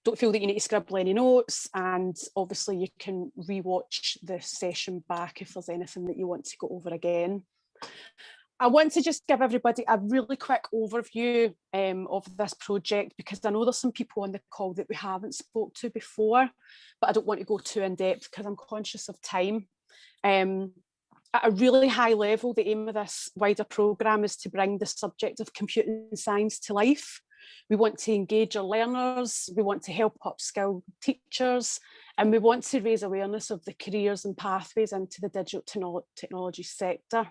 don't feel that you need to scribble any notes, and obviously you can rewatch the session back if there's anything that you want to go over again. I want to just give everybody a really quick overview of this project, because I know there's some people on the call that we haven't spoke to before, but I don't want to go too in depth because I'm conscious of time. At a really high level, the aim of this wider programme is to bring the subject of computing science to life. We want to engage our learners, we want to help upskill teachers, and we want to raise awareness of the careers and pathways into the digital technology sector.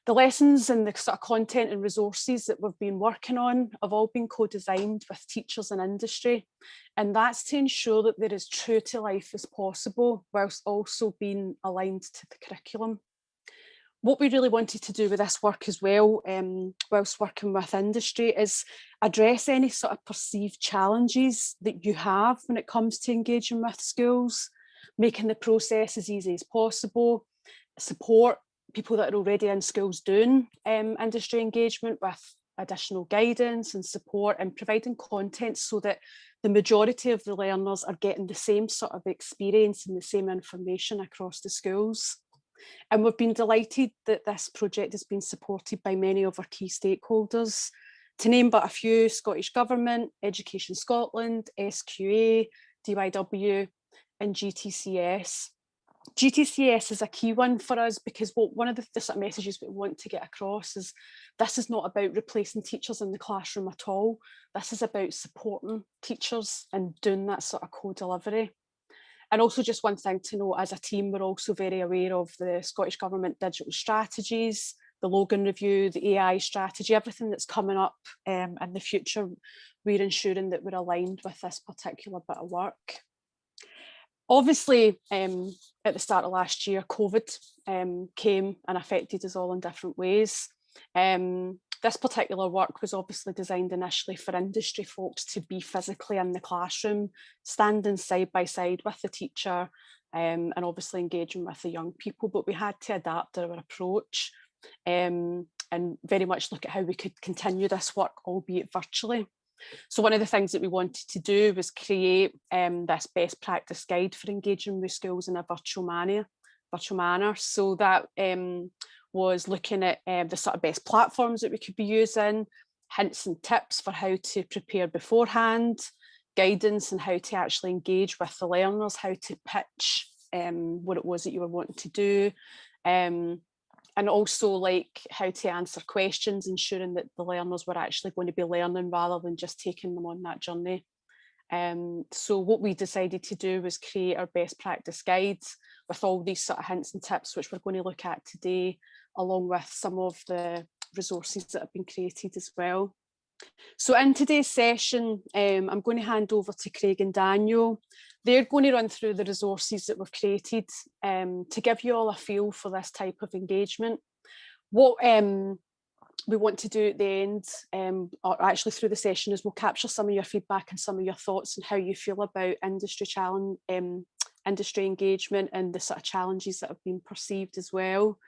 The lessons and the sort of content and resources that we've been working on have all been co-designed with teachers and industry, and that's to ensure that they're as true to life as possible whilst also being aligned to the curriculum. What we really wanted to do with this work as well, whilst working with industry, is address any sort of perceived challenges that you have when it comes to engaging with schools, making the process as easy as possible, support people that are already in schools doing industry engagement with additional guidance and support, and providing content so that the majority of the learners are getting the same sort of experience and the same information across the schools. And we've been delighted that this project has been supported by many of our key stakeholders. To name but a few: Scottish Government, Education Scotland, SQA, DYW and GTCS. GTCS is a key one for us because one of the sort of messages we want to get across is this is not about replacing teachers in the classroom at all. This is about supporting teachers and doing that sort of co-delivery. And also, just one thing to note, as a team, we're also very aware of the Scottish Government digital strategies, the Logan Review, the AI strategy, everything that's coming up in the future. We're ensuring that we're aligned with this particular bit of work. Obviously, at the start of last year, COVID came and affected us all in different ways. This particular work was obviously designed initially for industry folks to be physically in the classroom, standing side by side with the teacher, and obviously engaging with the young people, but we had to adapt our approach and very much look at how we could continue this work, albeit virtually. So one of the things that we wanted to do was create this best practice guide for engaging with schools in a virtual manner. So that was looking at the sort of best platforms that we could be using, hints and tips for how to prepare beforehand, guidance on how to actually engage with the learners, how to pitch what it was that you were wanting to do, and also like how to answer questions, ensuring that the learners were actually going to be learning rather than just taking them on that journey. So what we decided to do was create our best practice guides with all these sort of hints and tips, which we're going to look at today, along with some of the resources that have been created as well. So in today's session, I'm going to hand over to Craig and Daniel. They're going to run through the resources that we've created to give you all a feel for this type of engagement. What we want to do at the end, or actually through the session, is we'll capture some of your feedback and some of your thoughts on how you feel about industry engagement and the sort of challenges that have been perceived as well.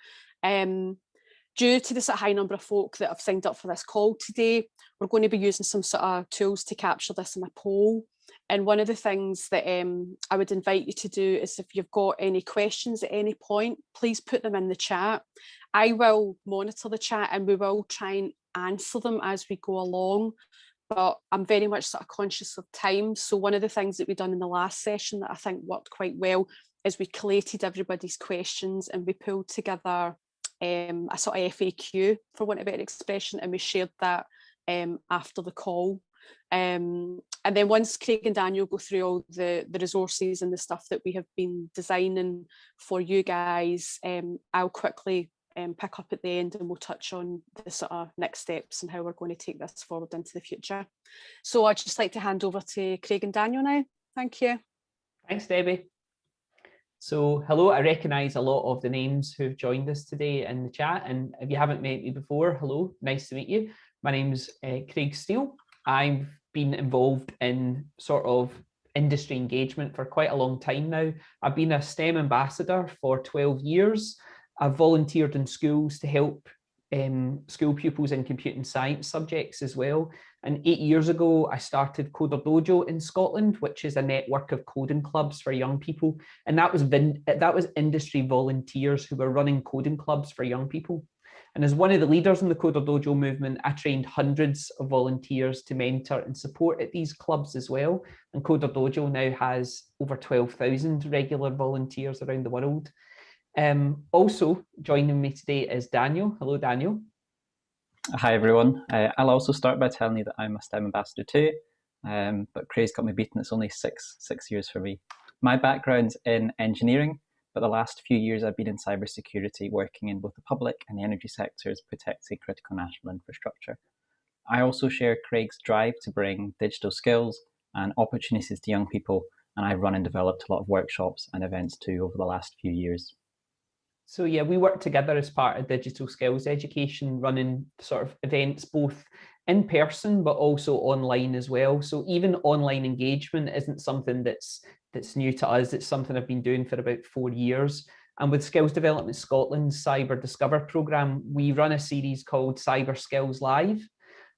Due to the sort of high number of folk that have signed up for this call today, we're going to be using some sort of tools to capture this in a poll. And one of the things that I would invite you to do is, if you've got any questions at any point, please put them in the chat. I will monitor the chat and we will try and answer them as we go along, but I'm very much sort of conscious of time. So one of the things that we've done in the last session that I think worked quite well is we collated everybody's questions and we pulled together a sort of FAQ, for want of a better expression, and we shared that after the call. And then once Craig and Daniel go through all the resources and the stuff that we have been designing for you guys, I'll quickly pick up at the end and we'll touch on the sort of next steps and how we're going to take this forward into the future. So I'd just like to hand over to Craig and Daniel now. Thank you. Thanks, Debbie. So hello, I recognise a lot of the names who've joined us today in the chat, and if you haven't met me before, hello, nice to meet you. My name's Craig Steele. I've been involved in sort of industry engagement for quite a long time now. I've been a STEM ambassador for 12 years. I've volunteered in schools to help school pupils in computing science subjects as well. And 8 years ago, I started Coder Dojo in Scotland, which is a network of coding clubs for young people. And that was industry volunteers who were running coding clubs for young people. And as one of the leaders in the Coder Dojo movement, I trained hundreds of volunteers to mentor and support at these clubs as well. And Coder Dojo now has over 12,000 regular volunteers around the world. Also joining me today is Daniel. Hello, Daniel. Hi everyone. I'll also start by telling you that I'm a STEM ambassador too, but Craig's got me beaten. It's only six years for me. My background's in engineering, but the last few years I've been in cybersecurity, working in both the public and the energy sectors, protecting critical national infrastructure. I also share Craig's drive to bring digital skills and opportunities to young people, and I've run and developed a lot of workshops and events too over the last few years. So yeah, we work together as part of digital skills education, running sort of events both in person but also online as well. So even online engagement isn't something that's new to us. It's something I've been doing for about 4 years. And with Skills Development Scotland's Cyber Discover programme, we run a series called Cyber Skills Live.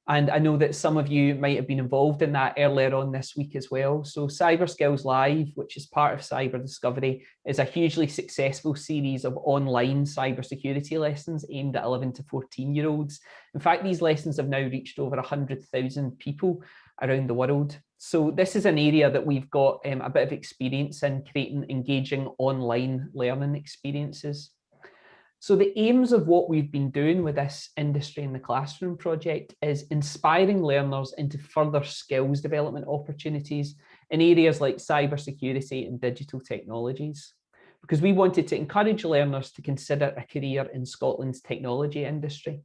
And I know that some of you might have been involved in that earlier on this week as well. So Cyber Skills Live, which is part of Cyber Discovery, is a hugely successful series of online cybersecurity lessons aimed at 11 to 14-year-olds. In fact, these lessons have now reached over 100,000 people around the world. So this is an area that we've got a bit of experience in, creating engaging online learning experiences. So the aims of what we've been doing with this Industry in the Classroom project is inspiring learners into further skills development opportunities in areas like cybersecurity and digital technologies, because we wanted to encourage learners to consider a career in Scotland's technology industry.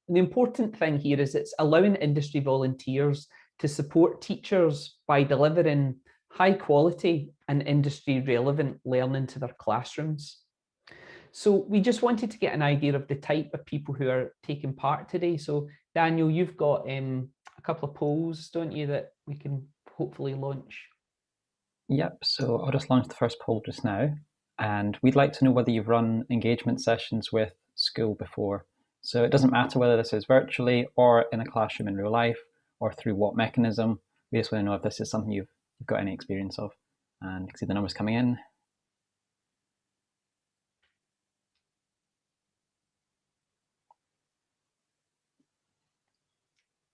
And the important thing here is it's allowing industry volunteers to support teachers by delivering high quality and industry relevant learning to their classrooms. So we just wanted to get an idea of the type of people who are taking part today. So Daniel, you've got a couple of polls, don't you, that we can hopefully launch? Yep, so I'll just launch the first poll just now. And we'd like to know whether you've run engagement sessions with school before. So it doesn't matter whether this is virtually or in a classroom in real life or through what mechanism. We just want to know if this is something you've got any experience of. And you can see the numbers coming in.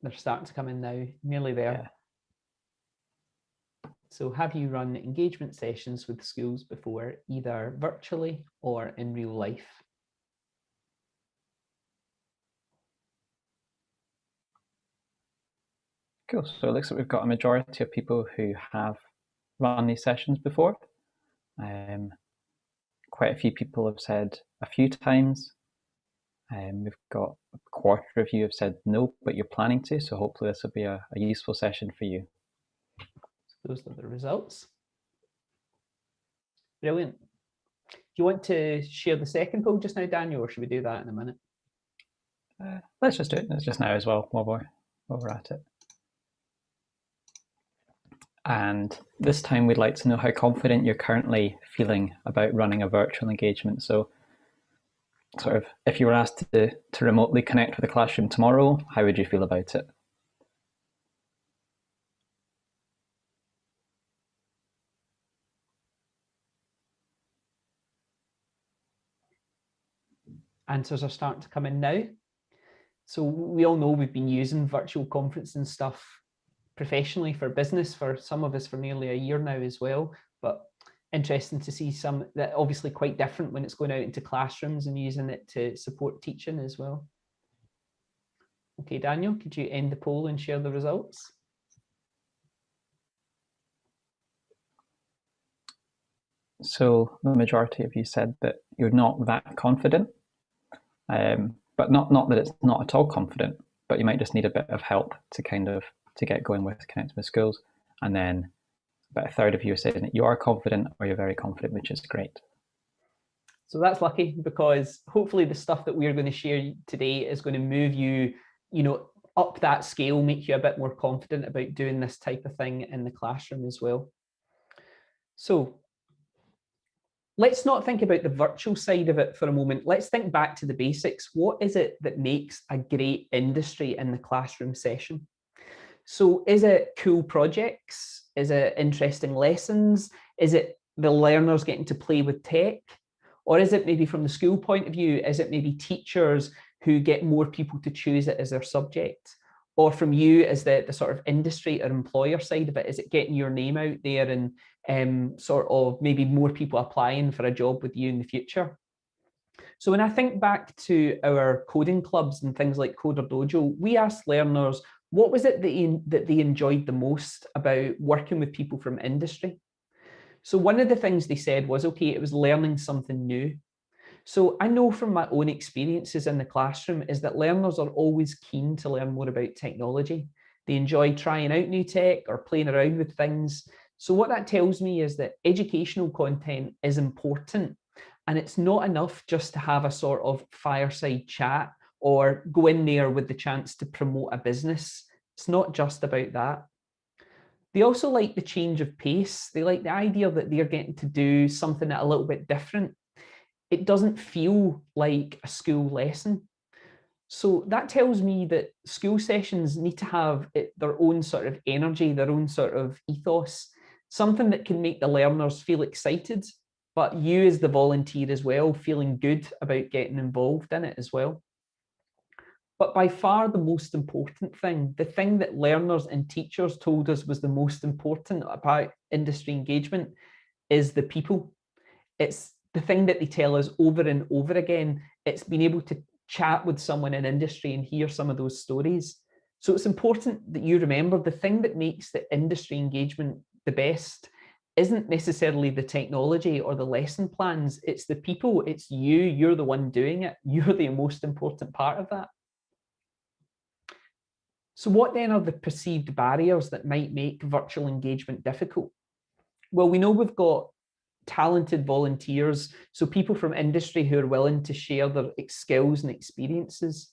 They're starting to come in now, nearly there. Yeah. So have you run engagement sessions with schools before, either virtually or in real life? Cool, so it looks like we've got a majority of people who have run these sessions before. Quite a few people have said a few times. We've got a quarter of you have said no, but you're planning to, so hopefully this will be a useful session for you. Those are the results. Brilliant. Do you want to share the second poll just now, Daniel, or should we do that in a minute? Let's just do it. It's just now as well, while we're at it. And this time we'd like to know how confident you're currently feeling about running a virtual engagement. So sort of, if you were asked to remotely connect with a classroom tomorrow, how would you feel about it? Answers are starting to come in now. So we all know we've been using virtual conferencing stuff professionally for business, for some of us for nearly a year now as well, but interesting to see some that obviously quite different when it's going out into classrooms and using it to support teaching as well. Okay, Daniel, could you end the poll and share the results? So the majority of you said that you're not that confident, but not that it's not at all confident, but you might just need a bit of help to get going with connecting with schools. And then about a third of you are saying that you are confident or you're very confident, which is great. So that's lucky, because hopefully the stuff that we're going to share today is going to move you, up that scale, make you a bit more confident about doing this type of thing in the classroom as well. So let's not think about the virtual side of it for a moment. Let's think back to the basics. What is it that makes a great industry in the classroom session? So is it cool projects? Is it interesting lessons? Is it the learners getting to play with tech? Or is it maybe from the school point of view, is it maybe teachers who get more people to choose it as their subject? Or from you as the sort of industry or employer side of it, is it getting your name out there and sort of maybe more people applying for a job with you in the future? So when I think back to our coding clubs and things like Coder Dojo, we asked learners, what was it that they enjoyed the most about working with people from industry? So one of the things they said was, okay, it was learning something new. So I know from my own experiences in the classroom is that learners are always keen to learn more about technology. They enjoy trying out new tech or playing around with things. So what that tells me is that educational content is important, and it's not enough just to have a sort of fireside chat or go in there with the chance to promote a business. It's not just about that. They also like the change of pace. They like the idea that they're getting to do something a little bit different. It doesn't feel like a school lesson. So that tells me that school sessions need to have their own sort of energy, their own sort of ethos, something that can make the learners feel excited, but you as the volunteer as well, feeling good about getting involved in it as well. But by far the most important thing, the thing that learners and teachers told us was the most important about industry engagement, is the people. It's the thing that they tell us over and over again. It's being able to chat with someone in industry and hear some of those stories. So it's important that you remember the thing that makes the industry engagement the best isn't necessarily the technology or the lesson plans. It's the people. It's you. You're the one doing it. You're the most important part of that. So what then are the perceived barriers that might make virtual engagement difficult? Well, we know we've got talented volunteers, so people from industry who are willing to share their skills and experiences.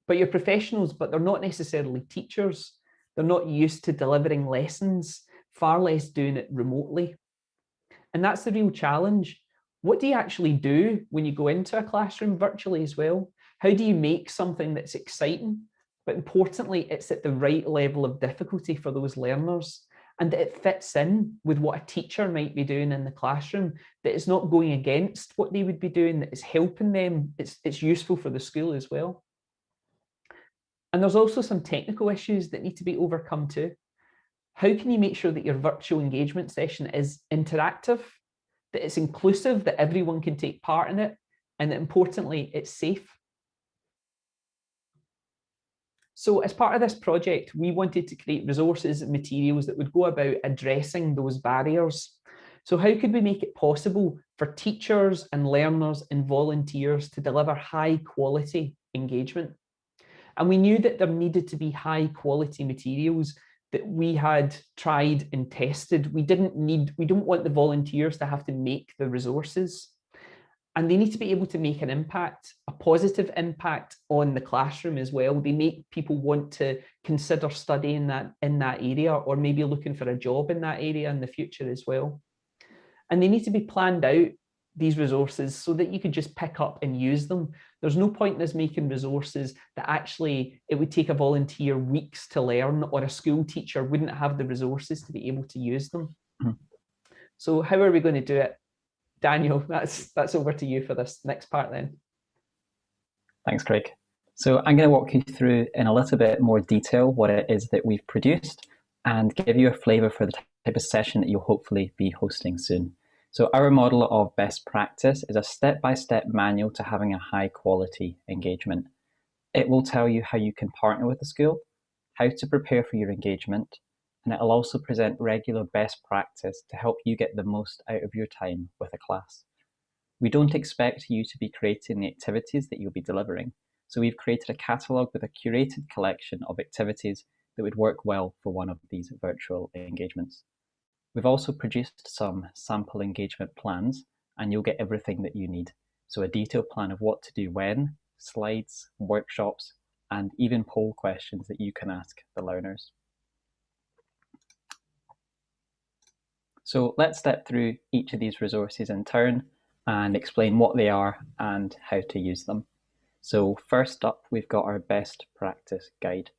But you're professionals, but they're not necessarily teachers. They're not used to delivering lessons, far less doing it remotely. And that's the real challenge. What do you actually do when you go into a classroom virtually as well? How do you make something that's exciting? But importantly, it's at the right level of difficulty for those learners, and that it fits in with what a teacher might be doing in the classroom, that it's not going against what they would be doing, that it's helping them, it's useful for the school as well. And there's also some technical issues that need to be overcome too. How can you make sure that your virtual engagement session is interactive, that it's inclusive, that everyone can take part in it, and that importantly, it's safe? So as part of this project, we wanted to create resources and materials that would go about addressing those barriers. So how could we make it possible for teachers and learners and volunteers to deliver high quality engagement? And we knew that there needed to be high quality materials that we had tried and tested. We don't want the volunteers to have to make the resources. And they need to be able to make an impact, a positive impact on the classroom as well. They make people want to consider studying in that area, or maybe looking for a job in that area in the future as well. And they need to be planned out, these resources, so that you could just pick up and use them. There's no point in us making resources that actually it would take a volunteer weeks to learn, or a school teacher wouldn't have the resources to be able to use them. So how are we going to do it? Daniel, that's over to you for this next part then. Thanks, Craig. So I'm going to walk you through in a little bit more detail what it is that we've produced and give you a flavour for the type of session that you'll hopefully be hosting soon. So our model of best practice is a step-by-step manual to having a high quality engagement. It will tell you how you can partner with the school, how to prepare for your engagement, and it'll also present regular best practice to help you get the most out of your time with a class. We don't expect you to be creating the activities that you'll be delivering, so we've created a catalogue with a curated collection of activities that would work well for one of these virtual engagements. We've also produced some sample engagement plans, and you'll get everything that you need. So a detailed plan of what to do when, slides, workshops, and even poll questions that you can ask the learners. So let's step through each of these resources in turn and explain what they are and how to use them. So first up, we've got our best practice guide.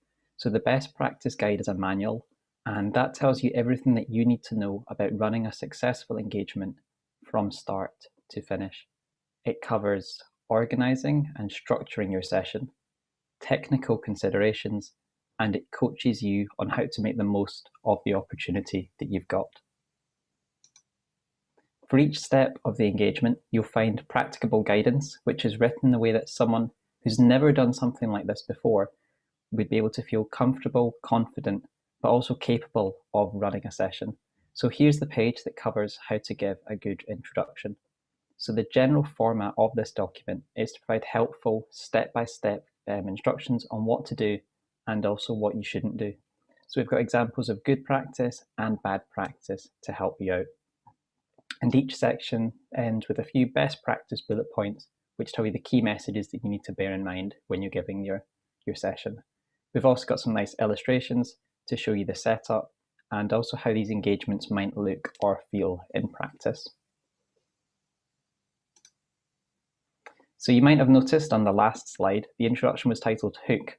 So the best practice guide is a manual, and that tells you everything that you need to know about running a successful engagement from start to finish. It covers organising and structuring your session, technical considerations, and it coaches you on how to make the most of the opportunity that you've got. For each step of the engagement, you'll find practicable guidance, which is written in a way that someone who's never done something like this before would be able to feel comfortable, confident, but also capable of running a session. So here's the page that covers how to give a good introduction. So the general format of this document is to provide helpful step-by-step instructions on what to do and also what you shouldn't do. So we've got examples of good practice and bad practice to help you out. And each section ends with a few best practice bullet points, which tell you the key messages that you need to bear in mind when you're giving your session. We've also got some nice illustrations to show you the setup and also how these engagements might look or feel in practice. So you might have noticed on the last slide, the introduction was titled Hook,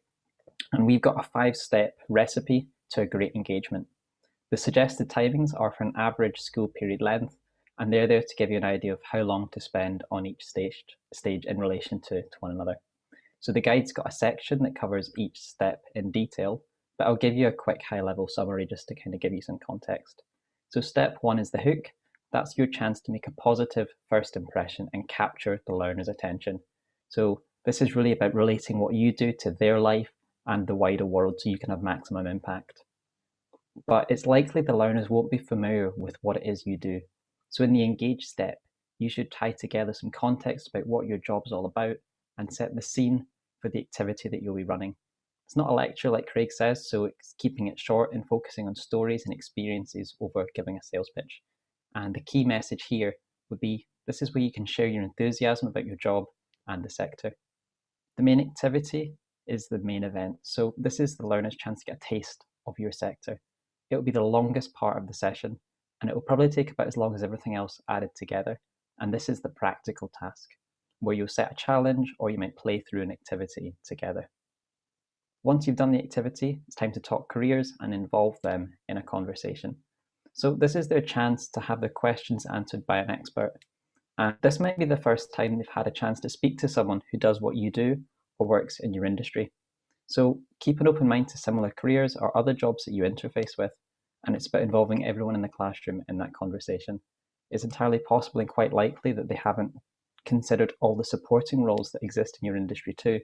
and we've got a 5-step recipe to a great engagement. The suggested timings are for an average school period length, and they're there to give you an idea of how long to spend on each stage in relation to one another. So the guide's got a section that covers each step in detail, but I'll give you a quick high-level summary just to kind of give you some context. So step 1 is the hook. That's your chance to make a positive first impression and capture the learner's attention. So this is really about relating what you do to their life and the wider world so you can have maximum impact. But it's likely the learners won't be familiar with what it is you do. So in the engage step, you should tie together some context about what your job's all about and set the scene for the activity that you'll be running. It's not a lecture like Craig says, so it's keeping it short and focusing on stories and experiences over giving a sales pitch. And the key message here would be, this is where you can share your enthusiasm about your job and the sector. The main activity is the main event. So this is the learner's chance to get a taste of your sector. It will be the longest part of the session, and it will probably take about as long as everything else added together. And this is the practical task, where you'll set a challenge or you might play through an activity together. Once you've done the activity, it's time to talk careers and involve them in a conversation. So this is their chance to have their questions answered by an expert. And this might be the first time they've had a chance to speak to someone who does what you do or works in your industry. So keep an open mind to similar careers or other jobs that you interface with, and it's about involving everyone in the classroom in that conversation. It's entirely possible and quite likely that they haven't considered all the supporting roles that exist in your industry too.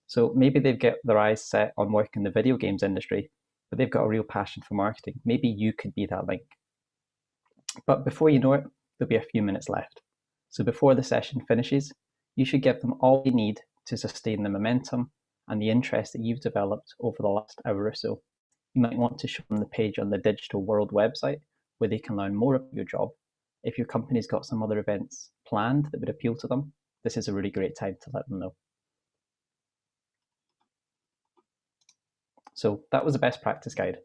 So maybe they've got their eyes set on work in the video games industry, but they've got a real passion for marketing. Maybe you could be that link. But before you know it, there'll be a few minutes left. So before the session finishes, you should give them all you need to sustain the momentum and the interest that you've developed over the last hour or so. You might want to show them the page on the Digital World website where they can learn more about your job. If your company's got some other events planned that would appeal to them, this is a really great time to let them know. So that was the best practice guide.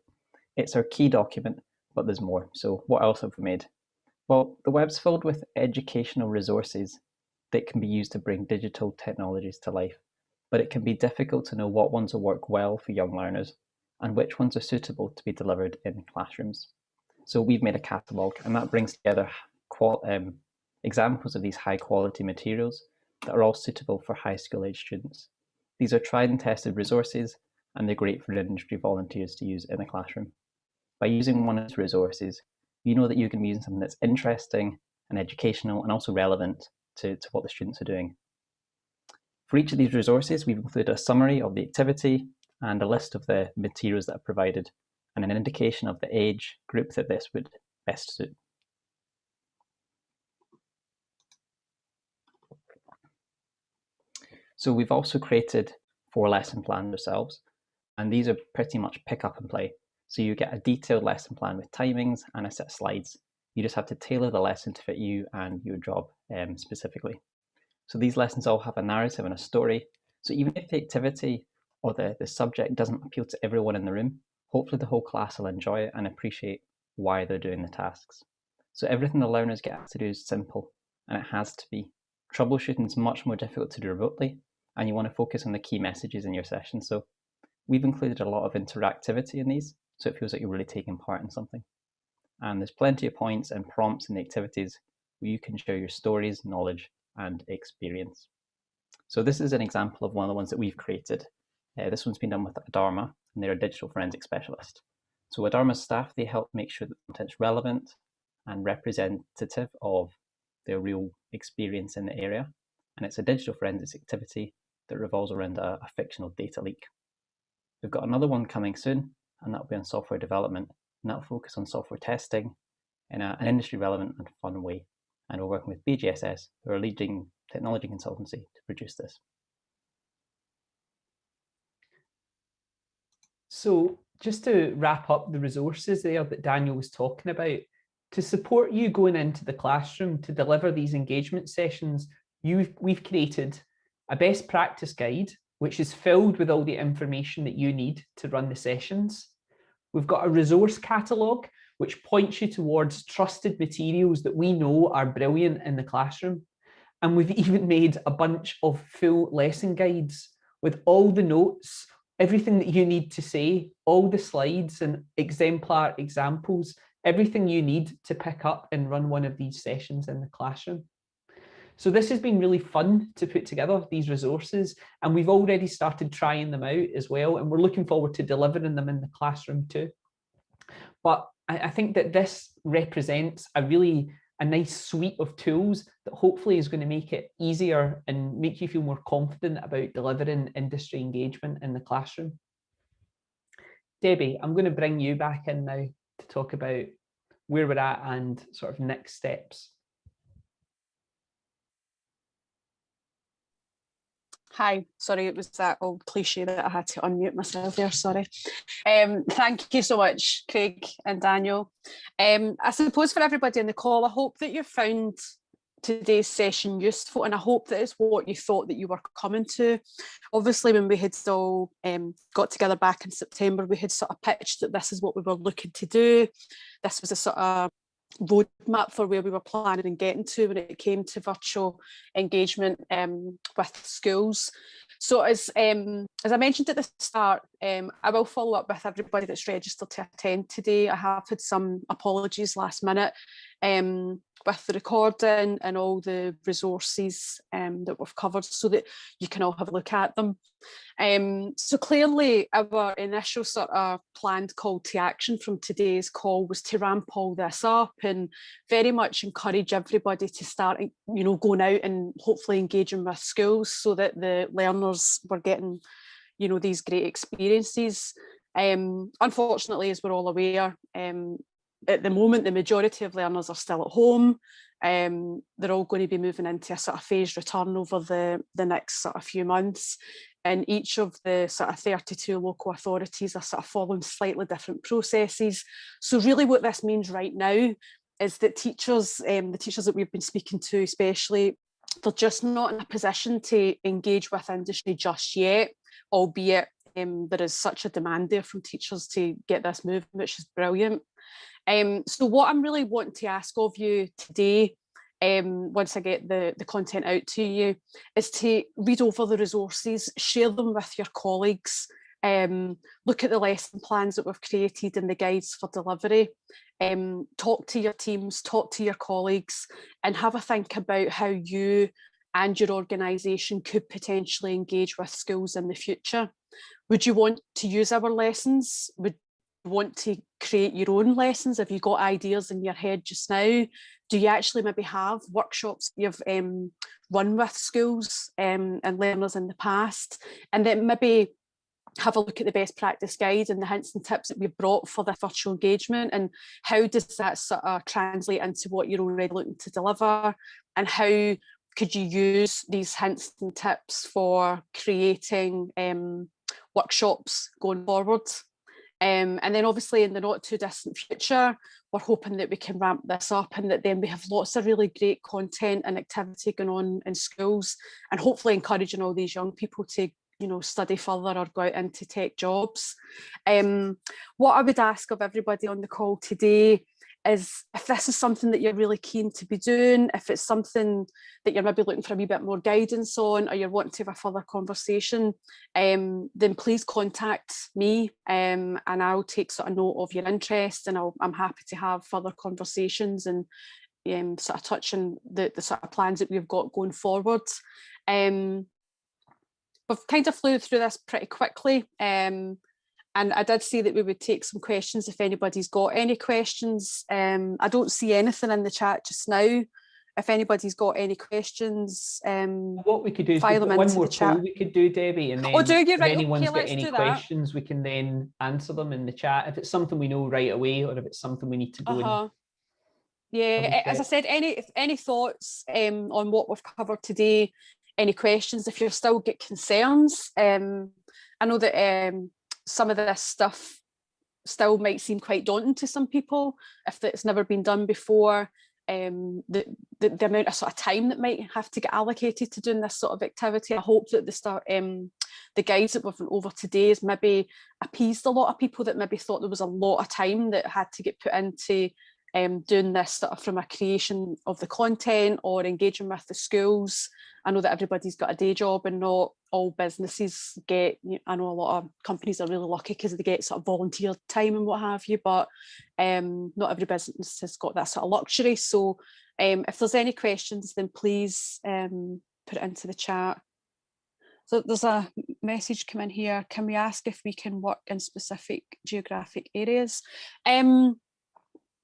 It's our key document, but there's more. So what else have we made? Well, the web's filled with educational resources that can be used to bring digital technologies to life, but it can be difficult to know what ones will work well for young learners and which ones are suitable to be delivered in classrooms. So we've made a catalogue, and that brings together examples of these high quality materials that are all suitable for high school age students. These are tried and tested resources, and they're great for industry volunteers to use in the classroom. By using one of these resources, you know that you can be using something that's interesting and educational and also relevant to what the students are doing. For each of these resources, we've included a summary of the activity and a list of the materials that are provided and an indication of the age group that this would best suit. So we've also created 4 lesson plans ourselves, and these are pretty much pick up and play. So you get a detailed lesson plan with timings and a set of slides. You just have to tailor the lesson to fit you and your job specifically. So these lessons all have a narrative and a story. So even if the activity or the subject doesn't appeal to everyone in the room, hopefully the whole class will enjoy it and appreciate why they're doing the tasks. So everything the learners get to do is simple, and it has to be. Troubleshooting is much more difficult to do remotely, and you want to focus on the key messages in your session. So we've included a lot of interactivity in these, so it feels like you're really taking part in something. And there's plenty of points and prompts in the activities where you can share your stories, knowledge, and experience. So this is an example of one of the ones that we've created. This one's been done with Adharma, and they're a digital forensic specialist. So Adharma's staff, they help make sure that the content's relevant and representative of their real experience in the area. And it's a digital forensics activity that revolves around a fictional data leak. We've got another one coming soon, and that'll be on software development, and that'll focus on software testing in an industry relevant and fun way. And we're working with BGSS, who are a leading technology consultancy, to produce this. So just to wrap up the resources there that Daniel was talking about, to support you going into the classroom to deliver these engagement sessions, we've created a best practice guide, which is filled with all the information that you need to run the sessions. We've got a resource catalogue, which points you towards trusted materials that we know are brilliant in the classroom. And we've even made a bunch of full lesson guides with all the notes, everything that you need to say, all the slides and exemplar examples, everything you need to pick up and run one of these sessions in the classroom. So this has been really fun to put together, these resources, and we've already started trying them out as well, and we're looking forward to delivering them in the classroom too. But I think that this represents a nice suite of tools that hopefully is going to make it easier and make you feel more confident about delivering industry engagement in the classroom. Debbie, I'm going to bring you back in now to talk about where we're at and sort of next steps. Hi, sorry, it was that old cliche that I had to unmute myself there, sorry. Thank you so much, Craig and Daniel. I suppose for everybody in the call, I hope that you found today's session useful, and I hope that it's what you thought that you were coming to. Obviously, when we had all got together back in September, we had sort of pitched that this is what we were looking to do. This was a sort of roadmap for where we were planning and getting to when it came to virtual engagement with schools. So as I mentioned at the start, I will follow up with everybody that's registered to attend today. I have had some apologies last minute with the recording and all the resources that we've covered, so that you can all have a look at them. So clearly our initial sort of planned call to action from today's call was to ramp all this up and very much encourage everybody to start, you know, going out and hopefully engaging with schools so that the learners were getting, you know, these great experiences. Unfortunately, as we're all aware, at the moment, the majority of learners are still at home. They're all going to be moving into a sort of phased return over the next sort of few months. And each of the sort of 32 local authorities are sort of following slightly different processes. So really what this means right now is that teachers, the teachers that we've been speaking to especially, they're just not in a position to engage with industry just yet, albeit there is such a demand there from teachers to get this moving, which is brilliant. So what I'm really wanting to ask of you today, once I get the content out to you, is to read over the resources, share them with your colleagues, look at the lesson plans that we've created and the guides for delivery, talk to your teams, talk to your colleagues, and have a think about how you and your organisation could potentially engage with schools in the future. Would you want to use our lessons? Would you want to create your own lessons? Have you got ideas in your head just now? Do you actually maybe have workshops you've run with schools and learners in the past? And then maybe have a look at the best practice guide and the hints and tips that we've brought for the virtual engagement, and how does that sort of translate into what you're already looking to deliver, and how could you use these hints and tips for creating workshops going forward. And then obviously in the not too distant future, we're hoping that we can ramp this up and that then we have lots of really great content and activity going on in schools, and hopefully encouraging all these young people to, you know, study further or go out into tech jobs. What I would ask of everybody on the call today is if this is something that you're really keen to be doing, if it's something that you're maybe looking for a wee bit more guidance on, or you're wanting to have a further conversation, then please contact me, and I'll take sort of note of your interest, and I'm happy to have further conversations and sort of touch on the sort of plans that we've got going forward. We've kind of flew through this pretty quickly. And I did say that we would take some questions if anybody's got any questions. I don't see anything in the chat just now. If anybody's got any questions, what we could do is file them one into more the chat. poll we could do, Debbie, and then Oh, do you? if Right, anyone's okay, got let's any do that. questions, we can then answer them in the chat. If it's something we know right away, or if it's something we need to go and yeah, as I said, any thoughts on what we've covered today, any questions, if you've still got concerns. I know that some of this stuff still might seem quite daunting to some people if it's never been done before. The amount of sort of time that might have to get allocated to doing this sort of activity. I hope that the guides that we've went over today has maybe appeased a lot of people that maybe thought there was a lot of time that had to get put into doing this sort of from a creation of the content or engaging with the schools. I know that everybody's got a day job and not all businesses get, I know a lot of companies are really lucky because they get sort of volunteer time and what have you, but not every business has got that sort of luxury. So if there's any questions, then please put it into the chat. So there's a message come in here. Can we ask if we can work in specific geographic areas?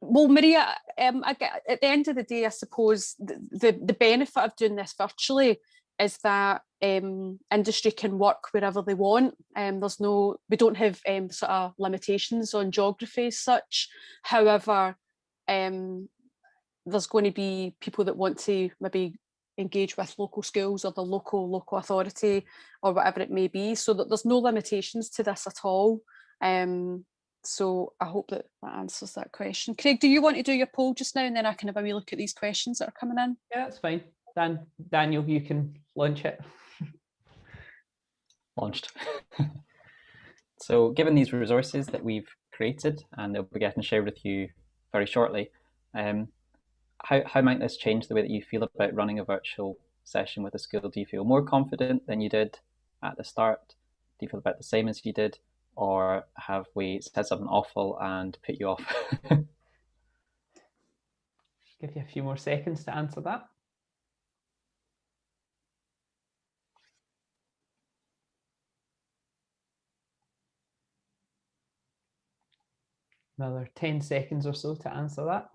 Well, Maria, at the end of the day, I suppose the benefit of doing this virtually is that industry can work wherever they want. We don't have sort of limitations on geography as such. However, there's going to be people that want to maybe engage with local schools or the local authority or whatever it may be. So that there's no limitations to this at all. So I hope that answers that question. Craig, do you want to do your poll just now, and then I can have a wee look at these questions that are coming in? Yeah, that's fine. Daniel, you can launch it. Launched. So given these resources that we've created and they'll be getting shared with you very shortly, how might this change the way that you feel about running a virtual session with a school? Do you feel more confident than you did at the start? Do you feel about the same as you did? Or have we said something awful and put you off? Give you a few more seconds to answer that. Another 10 seconds or so to answer that.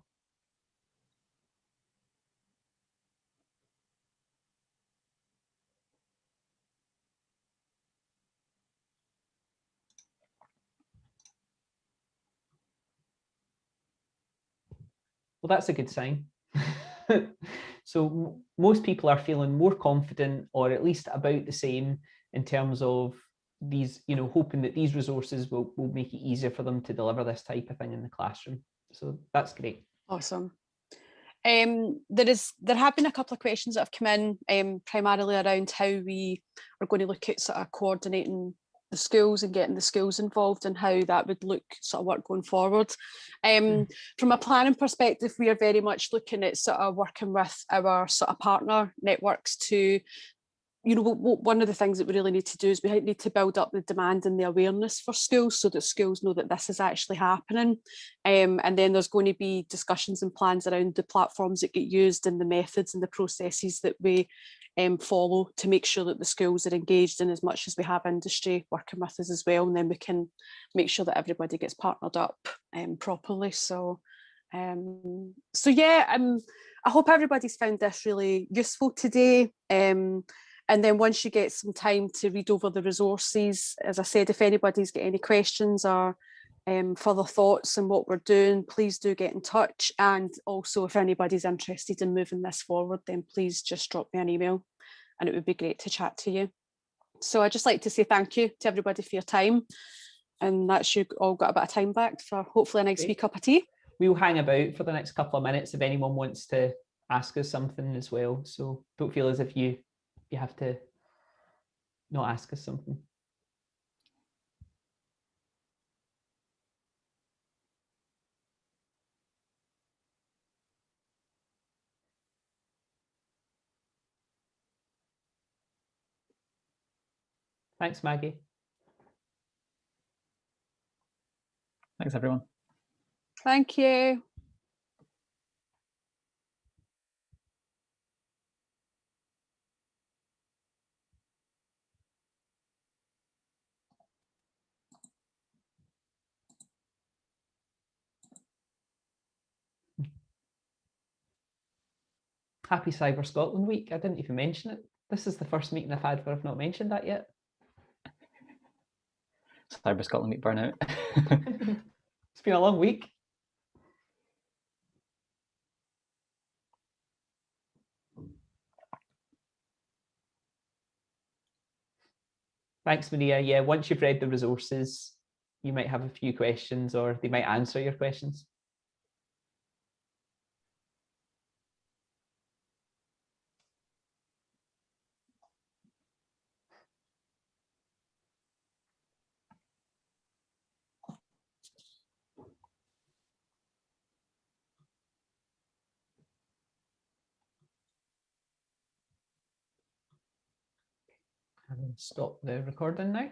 Well, that's a good sign. So most people are feeling more confident, or at least about the same, in terms of these, hoping that these resources will make it easier for them to deliver this type of thing in the classroom. So that's great. Awesome. There have been a couple of questions that have come in, primarily around how we are going to look at sort of coordinating the schools and getting the schools involved and how that would look sort of work going forward. From a planning perspective, we are very much looking at sort of working with our sort of partner networks to, one of the things that we really need to do is we need to build up the demand and the awareness for schools so that schools know that this is actually happening. And then there's going to be discussions and plans around the platforms that get used and the methods and the processes that we follow to make sure that the schools are engaged in as much as we have industry working with us as well. And then we can make sure that everybody gets partnered up properly. So yeah, I hope everybody's found this really useful today. And then once you get some time to read over the resources, as I said, if anybody's got any questions or further thoughts on what we're doing, please do get in touch. And also if anybody's interested in moving this forward, then please just drop me an email and it would be great to chat to you. So I'd just like to say thank you to everybody for your time. And that's you all got a bit of time back for hopefully a nice wee cup of tea. We'll hang about for the next couple of minutes if anyone wants to ask us something as well. So don't feel as if you have to not ask us something. Thanks, Maggie. Thanks, everyone. Thank you. Happy Cyber Scotland Week. I didn't even mention it. This is the first meeting I've had where I've not mentioned that yet. Cyber Scotland Week burnout. It's been a long week. Thanks, Maria. Yeah, once you've read the resources, you might have a few questions or they might answer your questions. I'm going to stop the recording now.